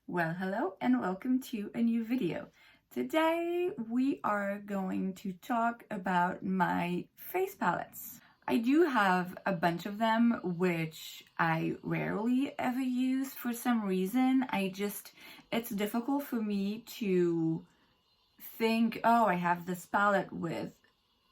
Well, hello and welcome to a new video. Today we are going to talk about my face palettes. I do have a bunch of them which I rarely ever use for some reason. It's difficult for me to think, oh, I have this palette with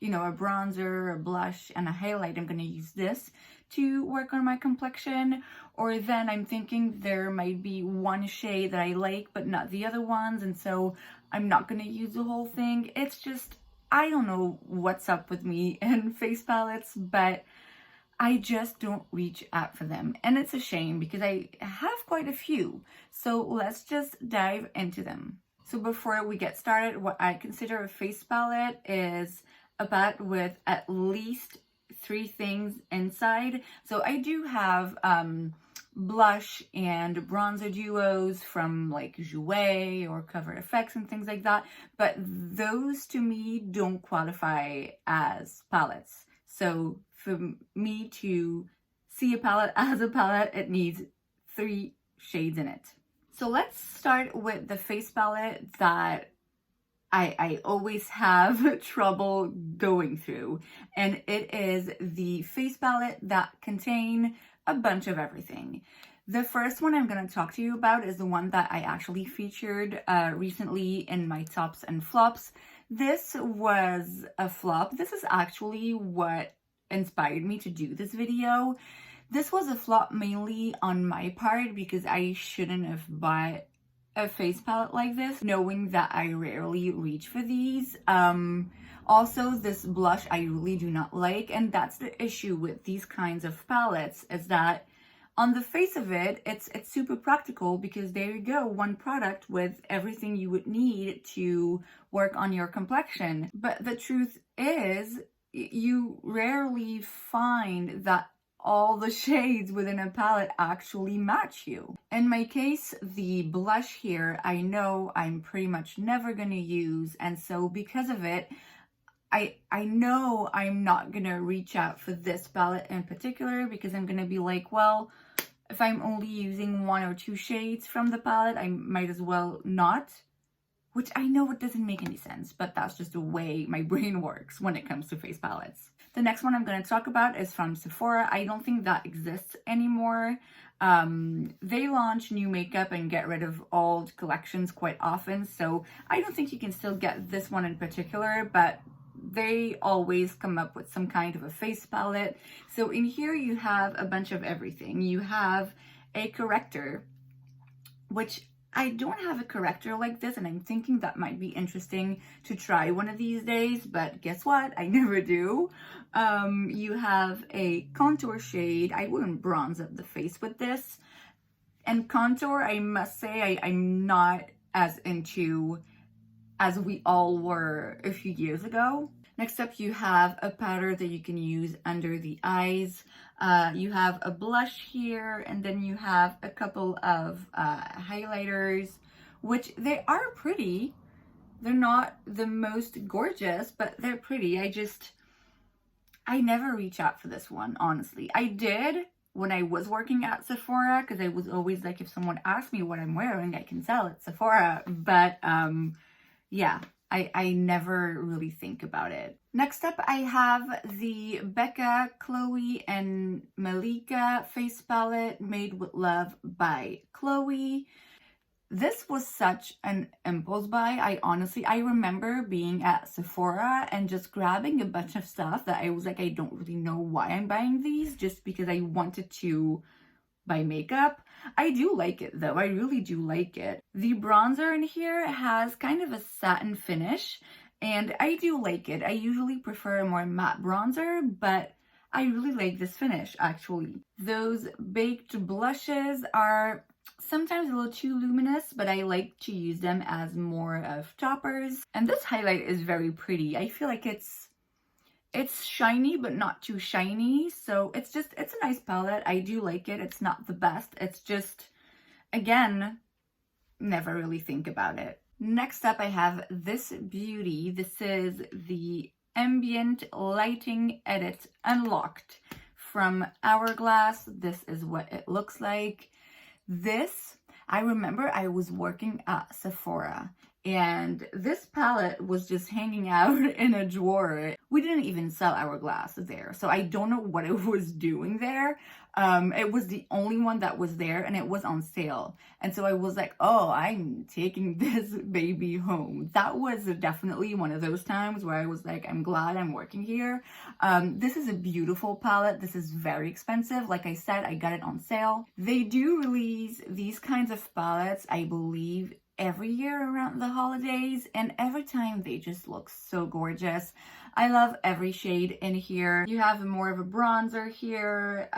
a bronzer, a blush, and a highlight. I'm going to use this to work on my complexion. Or then I'm thinking there might be one shade that I like, but not the other ones. And so I'm not going to use the whole thing. It's just, I don't know what's up with me and face palettes, but I just don't reach out for them. And it's a shame because I have quite a few. So let's just dive into them. So before we get started, what I consider a face palette is a palette with at least 3 things inside. So I do have blush and bronzer duos from like Jouer or Cover FX and things like that, but those to me don't qualify as palettes. So for me to see a palette as a palette, it needs 3 shades in it. So let's start with the face palette that I always have trouble going through, and it is the face palette that contain a bunch of everything. The first one I'm going to talk to you about is the one that I actually featured recently in my tops and flops. This was a flop. This is actually what inspired me to do this video. This was a flop mainly on my part because I shouldn't have bought a face palette like this, knowing that I rarely reach for these. Also, this blush I really do not like, and that's the issue with these kinds of palettes, is that on the face of it, it's super practical because there you go, one product with everything you would need to work on your complexion. But the truth is, you rarely find that all the shades within a palette actually match you. In my case, the blush here, I know I'm pretty much never gonna use, and so because of it, I know I'm not gonna reach out for this palette in particular because I'm gonna be like, well, if I'm only using 1 or 2 shades from the palette, I might as well not. Which I know it doesn't make any sense, but that's just the way my brain works when it comes to face palettes. The next one I'm going to talk about is from Sephora. I don't think that exists anymore. They launch new makeup and get rid of old collections quite often, so I don't think you can still get this one in particular, but they always come up with some kind of a face palette. So in here you have a bunch of everything. You have a corrector, which I don't have a corrector like this, and I'm thinking that might be interesting to try one of these days, but guess what? I never do. You have a contour shade. I wouldn't bronze up the face with this. And contour, I must say, I'm not as into as we all were a few years ago. Next up, you have a powder that you can use under the eyes. You have a blush here, and then you have a couple of highlighters, which they are pretty. They're not the most gorgeous, but they're pretty. I never reach out for this one, honestly. I did when I was working at Sephora, because I was always like, if someone asks me what I'm wearing, I can sell at Sephora. But yeah, I never really think about it. Next up, I have the Becca, Chloe, and Malika face palette, Made with Love by Chloe. This was such an impulse buy. I remember being at Sephora and just grabbing a bunch of stuff that I was like, I don't really know why I'm buying these, just because I wanted to buy makeup. I do like it though. I really do like it. The bronzer in here has kind of a satin finish, and I do like it. I usually prefer a more matte bronzer, but I really like this finish actually. Those baked blushes are sometimes a little too luminous, but I like to use them as more of toppers. And this highlight is very pretty. I feel like it's shiny, but not too shiny. So it's a nice palette. I do like it. It's not the best. It's just, again, never really think about it. Next up, I have this beauty. This is the Ambient Lighting Edit Unlocked from Hourglass. This is what it looks like. This I remember I was working at Sephora and this palette was just hanging out in a drawer. We didn't even sell Hourglass there, so I don't know what it was doing there. It was the only one that was there and it was on sale. And so I was like, oh, I'm taking this baby home. That was definitely one of those times where I was like, I'm glad I'm working here. This is a beautiful palette. This is very expensive. Like I said, I got it on sale. They do release these kinds of palettes, I believe, every year around the holidays, and every time they just look so gorgeous. I love every shade in here. You have more of a bronzer here.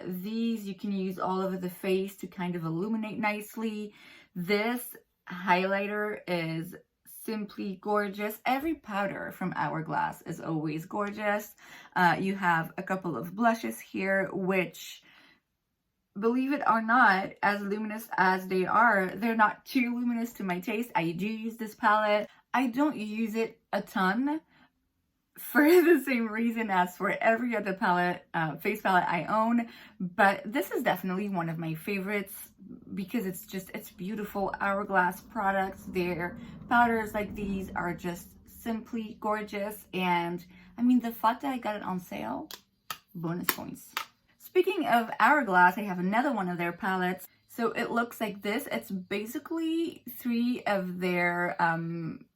These you can use all over the face to kind of illuminate nicely. This highlighter is simply gorgeous. Every powder from Hourglass is always gorgeous. You have a couple of blushes here, which, believe it or not, as luminous as they are, they're not too luminous to my taste. I do use this palette. I don't use it a ton for the same reason as for every other palette, face palette I own, but this is definitely one of my favorites because it's beautiful. Hourglass products, their powders like these are just simply gorgeous, and I mean, the fact that I got it on sale, bonus points. Speaking of Hourglass, I have another one of their palettes. So it looks like this. It's basically 3 of their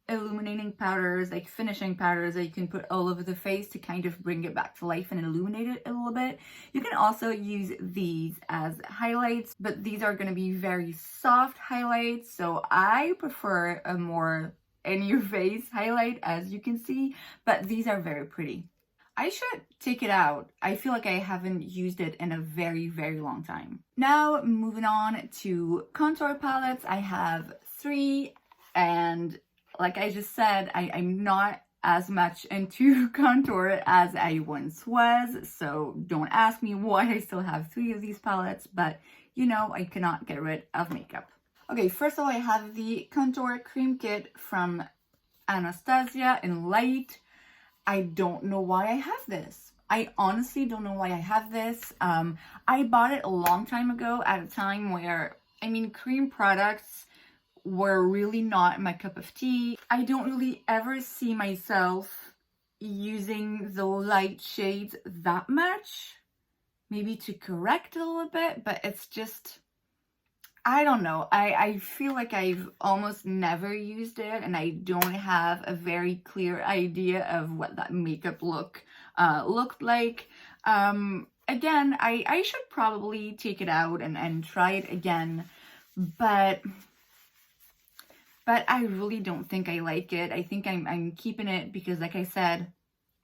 illuminating powders, like finishing powders that you can put all over the face to kind of bring it back to life and illuminate it a little bit. You can also use these as highlights, but these are going to be very soft highlights. So I prefer a more in-your-face highlight, as you can see, but these are very pretty. I should take it out. I feel like I haven't used it in a very, very long time. Now, moving on to contour palettes. I have 3, and like I just said, I'm not as much into contour as I once was, so don't ask me why I still have 3 of these palettes, but you know, I cannot get rid of makeup. Okay, first of all, I have the Contour Cream Kit from Anastasia in Light. I don't know why I have this. I honestly don't know why I have this. I bought it a long time ago at a time where, I mean, cream products were really not my cup of tea. I don't really ever see myself using the light shades that much. Maybe to correct a little bit, but it's just, I don't know. I feel like I've almost never used it, and I don't have a very clear idea of what that makeup looked like. Again, I should probably take it out and try it again, but I really don't think I like it. I think I'm keeping it because, like I said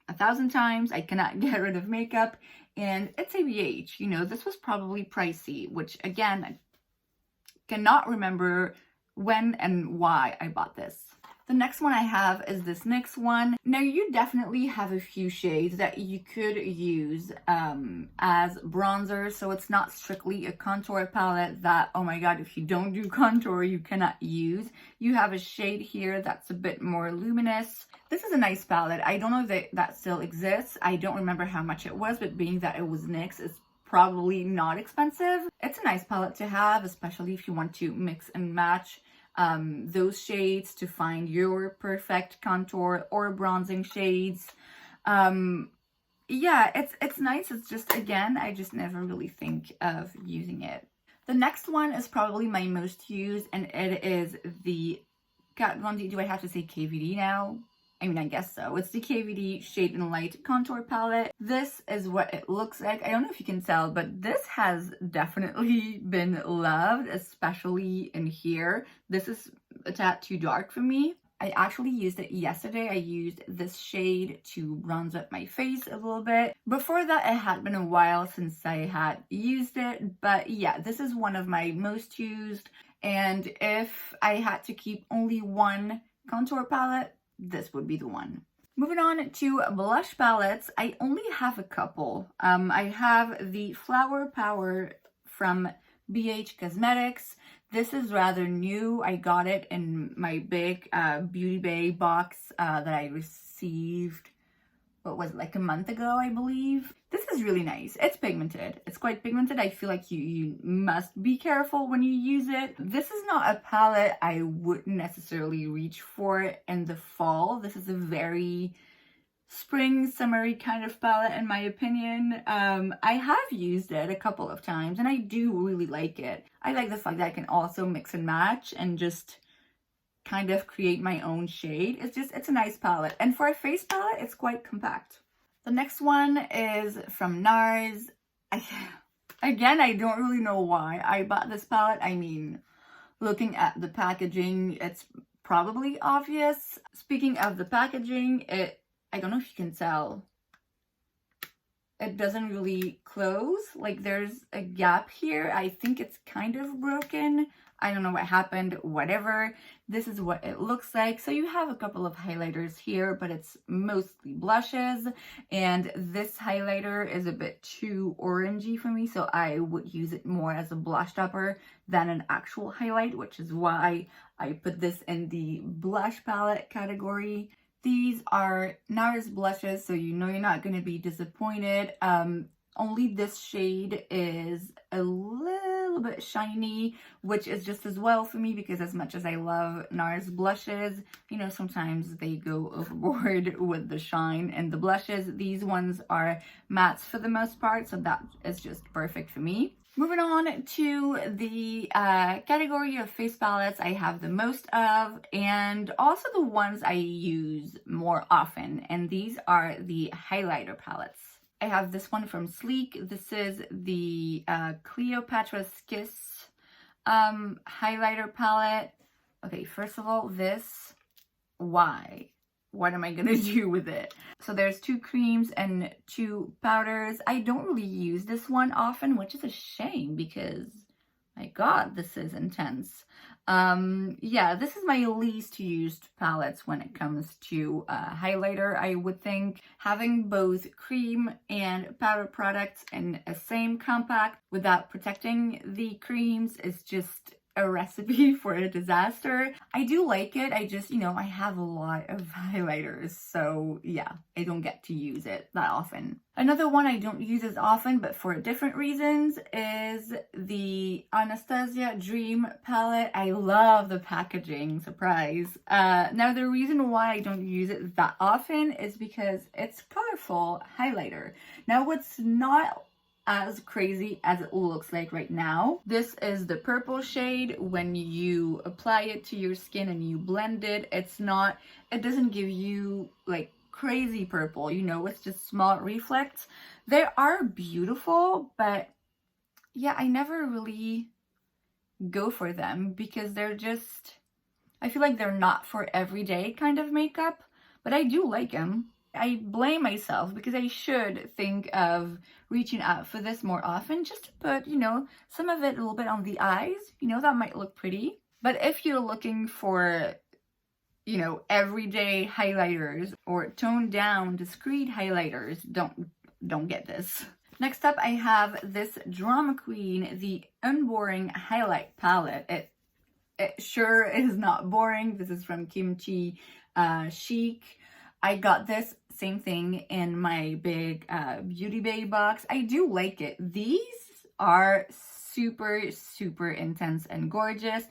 1,000 times, I cannot get rid of makeup, and it's a BH. You know, this was probably pricey, which again, I cannot remember when and why I bought this. The next one I have is this NYX one. Now, you definitely have a few shades that you could use as bronzer, so it's not strictly a contour palette that, oh my god, if you don't do contour, you cannot use. You have a shade here that's a bit more luminous. This is a nice palette. I don't know if that still exists. I don't remember how much it was, but being that it was NYX, it's probably not expensive. It's a nice palette to have, especially if you want to mix and match those shades to find your perfect contour or bronzing shades. Yeah, it's nice. It's just, again, I just never really think of using it. The next one is probably my most used, and it is the Kat Von D. Do I have to say KVD now? I mean, I guess so. It's the KVD Shade and Light Contour Palette. This is what it looks like. I don't know if you can tell, but this has definitely been loved, especially in here. This is a tad too dark for me. I actually used it yesterday. I used this shade to bronze up my face a little bit. Before that, it had been a while since I had used it, but yeah, this is one of my most used. And if I had to keep only one contour palette, this would be the one. Moving on to blush palettes, I only have a couple. I have the Flower Power from BH Cosmetics. This is rather new. I got it in my big Beauty Bay box that I received what was it, like a month ago, I believe. This is really nice. It's pigmented. It's quite pigmented. I feel like you must be careful when you use it. This is not a palette I wouldn't necessarily reach for in the fall. This is a very spring, summery kind of palette in my opinion. I have used it a couple of times and I do really like it. I like the fact that I can also mix and match and just kind of create my own shade. It's a nice palette. And for a face palette, it's quite compact. The next one is from Nars. Again, I don't really know why I bought this palette. I mean, looking at the packaging, it's probably obvious. Speaking of the packaging, I don't know if you can tell, it doesn't really close. Like there's a gap here. I think it's kind of broken. I don't know what happened, whatever. This is what it looks like. So you have a couple of highlighters here, but it's mostly blushes. And this highlighter is a bit too orangey for me, so I would use it more as a blush topper than an actual highlight, which is why I put this in the blush palette category. These are Nars blushes, so you know you're not going to be disappointed. Only this shade is a little bit shiny, which is just as well for me because as much as I love Nars blushes, you know, sometimes they go overboard with the shine and the blushes. These ones are mattes for the most part, so that is just perfect for me. Moving on to the category of face palettes I have the most of, and also the ones I use more often, and these are the highlighter palettes. I have this one from Sleek. This is the Cleopatra's Kiss highlighter palette. Okay, first of all, this, why? What am I gonna do with it? So there's 2 creams and 2 powders. I don't really use this one often, which is a shame because, my God, this is intense. Yeah, this is my least used palettes when it comes to highlighter. I would think having both cream and powder products in a same compact without protecting the creams is just a recipe for a disaster. I do like it. I just, you know, I have a lot of highlighters, so yeah, I don't get to use it that often. Another one I don't use as often, but for different reasons, is the Anastasia Dream palette. I love the packaging, surprise. Now the reason why I don't use it that often is because it's colorful highlighter. Now what's not as crazy as it looks like right now. This is the purple shade. When you apply it to your skin and you blend it, it doesn't give you like crazy purple, you know, it's just small reflects. They are beautiful, but yeah, I never really go for them because they're just, I feel like they're not for everyday kind of makeup, but I do like them. I blame myself because I should think of reaching out for this more often, just to put, you know, some of it a little bit on the eyes, you know, that might look pretty. But if you're looking for, you know, everyday highlighters or toned down discreet highlighters, don't get this. Next up, I have this Drama Queen, the Unboring Highlight Palette. It sure is not boring. This is from Kimchi Chic. I got this same thing in my big Beauty Bay box. I do like it. These are super, super intense and gorgeous.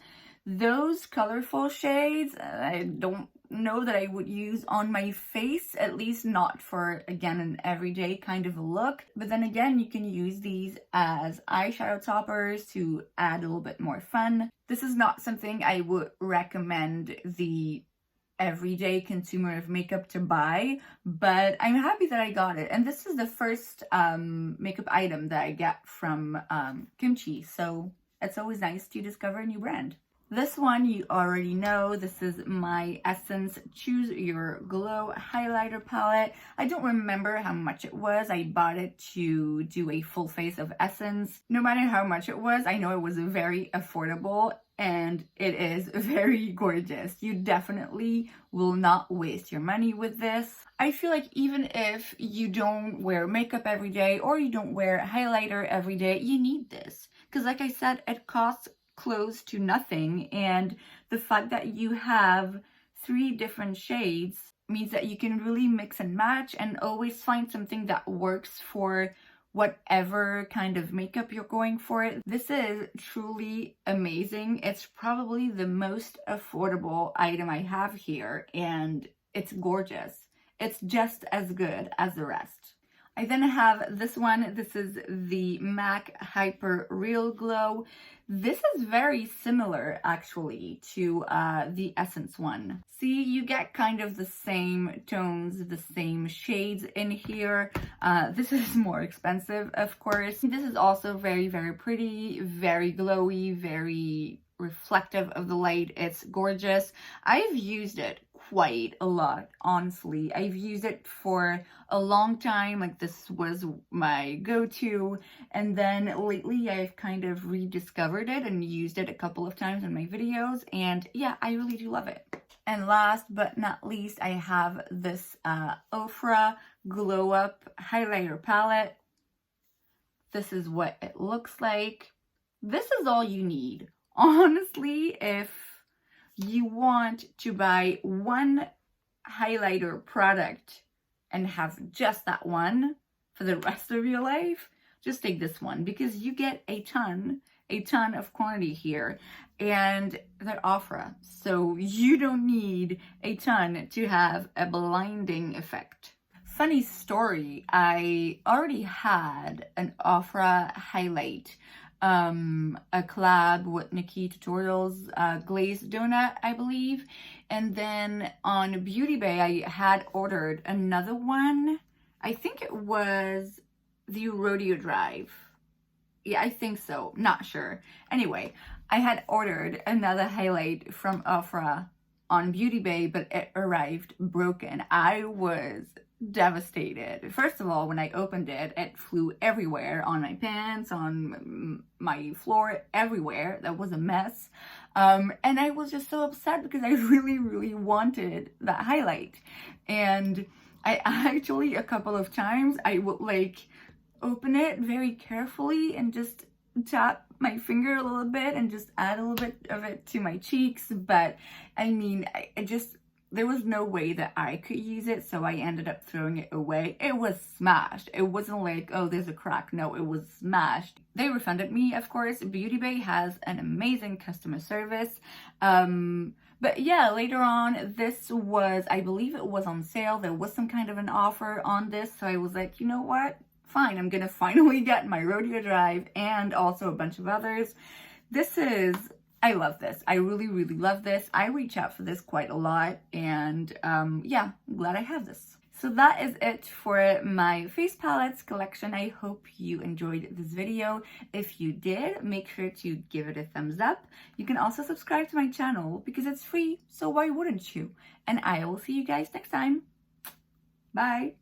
Those colorful shades, I don't know that I would use on my face, at least not for, again, an everyday kind of a look. But then again, you can use these as eyeshadow toppers to add a little bit more fun. This is not something I would recommend the everyday consumer of makeup to buy, but I'm happy that I got it. And this is the first makeup item that I get from Kimchi, so it's always nice to discover a new brand. This one you already know. This is my Essence Choose Your Glow highlighter palette. I don't remember how much it was. I bought it to do a full face of Essence. No matter how much it was, I know it was very affordable and it is very gorgeous. You definitely will not waste your money with this. I feel like even if you don't wear makeup every day or you don't wear highlighter every day, you need this. Because like I said, it costs close to nothing, and the fact that you have 3 different shades means that you can really mix and match and always find something that works for whatever kind of makeup you're going for. This is truly amazing. It's probably the most affordable item I have here, and it's gorgeous. It's just as good as the rest. I then have this one. This is the MAC Hyper Real Glow. This is very similar actually to the Essence one. See, you get kind of the same tones, the same shades in here. This is more expensive, of course. This is also very, very pretty, very glowy, very reflective of the light. It's gorgeous. I've used it quite a lot, honestly. I've used it for a long time. Like, this was my go-to, and then lately I've kind of rediscovered it and used it a couple of times in my videos, and yeah, I really do love it. And last but not least, I have this Ofra Glow Up Highlighter Palette. This is what it looks like. This is all you need. Honestly, if you want to buy one highlighter product and have just that one for the rest of your life, just take this one, because you get a ton of quantity here, and they're Ofra, so you don't need a ton to have a blinding effect. Funny story, I already had an Ofra highlight, a collab with Nikki Tutorials, glazed donut, I believe. And then on Beauty Bay, I had ordered another one. I think it was the Rodeo Drive. Yeah, I think so. Not sure. Anyway, I had ordered another highlight from Ofra on Beauty Bay, but it arrived broken. I was devastated. First of all, when I opened it, it flew everywhere, on my pants, on my floor, everywhere. That was a mess. And I was just so upset because I really wanted that highlight. And I actually, a couple of times, I would like open it very carefully and just tap my finger a little bit and just add a little bit of it to my cheeks. But I mean, there was no way that I could use it, so I ended up throwing it away. It was smashed. It wasn't like, oh, there's a crack. No, it was smashed. They refunded me, of course. Beauty Bay has an amazing customer service. But yeah, later on, this was, I believe it was on sale. There was some kind of an offer on this, so I was like, you know what? Fine, I'm gonna finally get my Rodeo Drive and also a bunch of others. I love this. I really love this. I reach out for this quite a lot, and yeah, I'm glad I have this. So that is it for my face palettes collection. I hope you enjoyed this video. If you did, make sure to give it a thumbs up. You can also subscribe to my channel because it's free, so why wouldn't you? And I will see you guys next time. Bye.